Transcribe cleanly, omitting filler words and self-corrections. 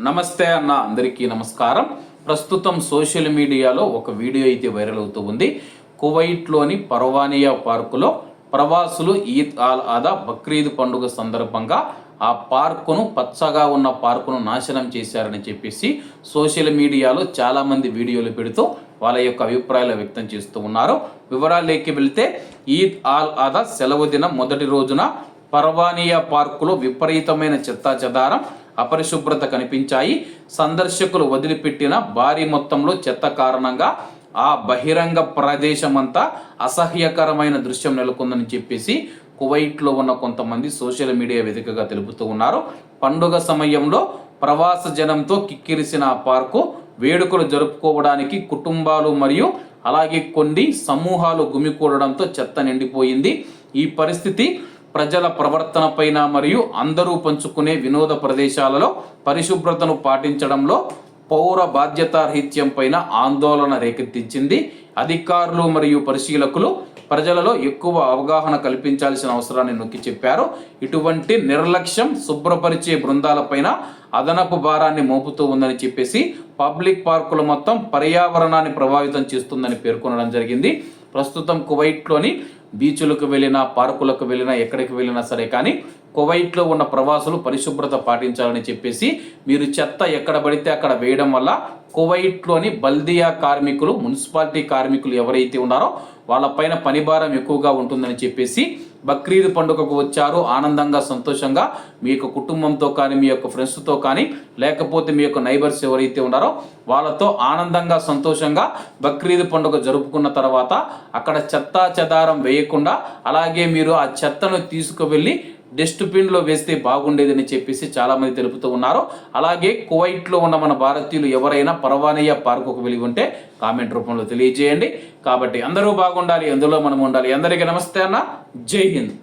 నమస్తే అన్న, అందరికీ నమస్కారం. ప్రస్తుతం సోషల్ మీడియాలో ఒక వీడియో అయితే వైరల్ అవుతూ ఉంది. కువైట్లోని పర్వానియా పార్కులో ప్రవాసులు ఈద్ ఆల్ అదా బక్రీద్ పండుగ సందర్భంగా ఆ పార్కును, పచ్చగా ఉన్న పార్కును నాశనం చేశారని చెప్పేసి సోషల్ మీడియాలో చాలామంది వీడియోలు పెడుతూ వాళ్ళ యొక్క అభిప్రాయాలు వ్యక్తం చేస్తూ ఉన్నారు. వివరాల్లోకి వెళితే, ఈద్ ఆల్ అదా సెలవు దినం మొదటి రోజున పర్వానియా పార్కులో విపరీతమైన చెత్తాచెదారం, అపరిశుభ్రత కనిపించాయి. సందర్శకులు వదిలిపెట్టిన భారీ మొత్తంలో చెత్త కారణంగా ఆ బహిరంగ ప్రదేశమంతా అసహ్యకరమైన దృశ్యం నెలకొందని చెప్పేసి కువైట్లో ఉన్న కొంతమంది సోషల్ మీడియా వేదికగా తెలుపుతూ ఉన్నారు. పండుగ సమయంలో ప్రవాస జనంతో కిక్కిరిసిన ఆ పార్కు వేడుకలు జరుపుకోవడానికి కుటుంబాలు మరియు అలాగే కొన్ని సమూహాలు గుమికూడడంతో చెత్త నిండిపోయింది. ఈ పరిస్థితి ప్రజల ప్రవర్తన పైన మరియు అందరూ పంచుకునే వినోద ప్రదేశాలలో పరిశుభ్రతను పాటించడంలో పౌర బాధ్యతారహిత్యం పైన ఆందోళన రేకెత్తించింది. అధికారులు మరియు పరిశీలకులు ప్రజలలో ఎక్కువ అవగాహన కల్పించాల్సిన అవసరాన్ని నొక్కి చెప్పారు. ఇటువంటి నిర్లక్ష్యం శుభ్రపరిచే బృందాలపైన అదనపు భారాన్ని మోపుతూ ఉందని చెప్పేసి పబ్లిక్ పార్కులు మొత్తం పర్యావరణాన్ని ప్రభావితం చేస్తుందని పేర్కొనడం జరిగింది. ప్రస్తుతం కువైట్లోని బీచ్లకు వెళ్ళినా, పార్కులకు వెళ్ళినా, ఎక్కడికి వెళ్ళినా సరే కానీ కువైట్లో ఉన్న ప్రవాసులు పరిశుభ్రత పాటించాలని చెప్పేసి, మీరు చెత్త ఎక్కడ పడితే అక్కడ వేయడం వల్ల కువైట్లోని బల్దియా కార్మికులు, మున్సిపాలిటీ కార్మికులు ఎవరైతే ఉన్నారో వాళ్ళపైన పనిభారం ఎక్కువగా ఉంటుందని చెప్పేసి, బక్రీద్ పండుగకు వచ్చారు ఆనందంగా సంతోషంగా మీ యొక్క కుటుంబంతో కానీ, మీ యొక్క ఫ్రెండ్స్తో కానీ, లేకపోతే మీ యొక్క నైబర్స్ ఎవరైతే ఉన్నారో వాళ్ళతో ఆనందంగా సంతోషంగా బక్రీద్ పండుగ జరుపుకున్న తర్వాత అక్కడ చెత్తా చెదారం వేయకుండా, అలాగే మీరు ఆ చెత్తను తీసుకువెళ్ళి డస్ట్బిన్లో వేస్తే బాగుండేదని చెప్పేసి చాలామంది తెలుపుతూ ఉన్నారు. అలాగే కువైట్లో ఉన్న మన భారతీయులు ఎవరైనా పర్వానియా పార్కుకు వెళ్ళి ఉంటే కామెంట్ రూపంలో తెలియజేయండి. కాబట్టి అందరూ బాగుండాలి, అందులో మనం ఉండాలి. అందరికీ నమస్తే అన్న, జై హింద్.